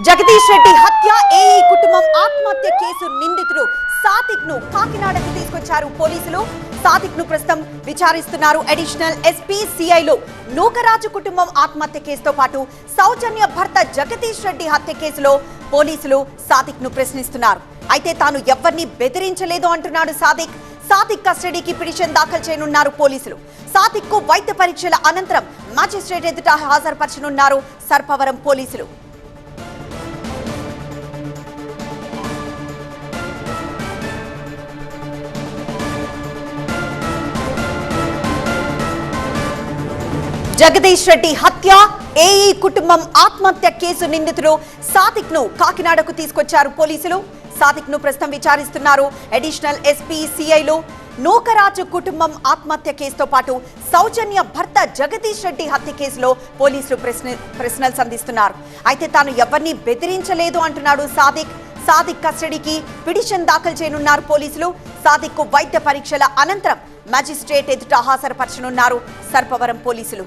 జగదీష్ రెడ్డి హత్య ఏఈ కుటుంబం ఆత్మహత్య కేసు నిందితుడు సాదిక్ ను కాకినాడకు తీసుకొచ్చారు పోలీసులు. సాదిక్ ను ప్రస్తుతం విచారిస్తున్నారు. అడిషనల్ ఎస్పీ సిఐలు నూకరాజు కుటుంబం ఆత్మహత్య కేసుతో పాటు సౌజన్య భర్త జగదీష్ రెడ్డి హత్య కేసులో పోలీసులు సాదిక్ ను ప్రశ్నిస్తున్నారు. అయితే తాను ఎవరిని బెదిరించలేదు అంటున్నాడు సాదిక్. సాదిక్ కస్టడీకి పిటిషన్ దాఖలు చేయనున్నారు పోలీసులు. సాదిక్ కు వైద్య పరీక్షల అనంతరం మ్యాజిస్ట్రేట్ ఎదుట హాజరుపరచనున్నారు సర్పవరం పోలీసులు. జగదీష్ రెడ్డి హత్య ఏఈ కుటుంబం ఆత్మహత్య కేసు నిందితుడు సాదిక్ ను కాకినాడకు తీసుకొచ్చారు పోలీసులు. సాదిక్ ను ప్రస్తుతం విచారిస్తున్నారు. అడిషనల్ ఎస్పీ సిఐలు నూకరాజు కుటుంబం ఆత్మహత్య కేసుతో పాటు సౌజన్య భర్త జగదీష్ రెడ్డి హత్య కేసులో పోలీసులు ప్రశ్నలు సంధిస్తున్నారు. అయితే తాను ఎవరిని బెదిరించలేదు అంటున్నాడు సాదిక్. సాదిక్ కస్టడీకి పిటిషన్ దాఖలు చేయనున్నారు పోలీసులు. సాదిక్ కు వైద్య పరీక్షల అనంతరం మ్యాజిస్ట్రేట్ ఎదుట హాజరుపరచనున్నారు సర్పవరం పోలీసులు.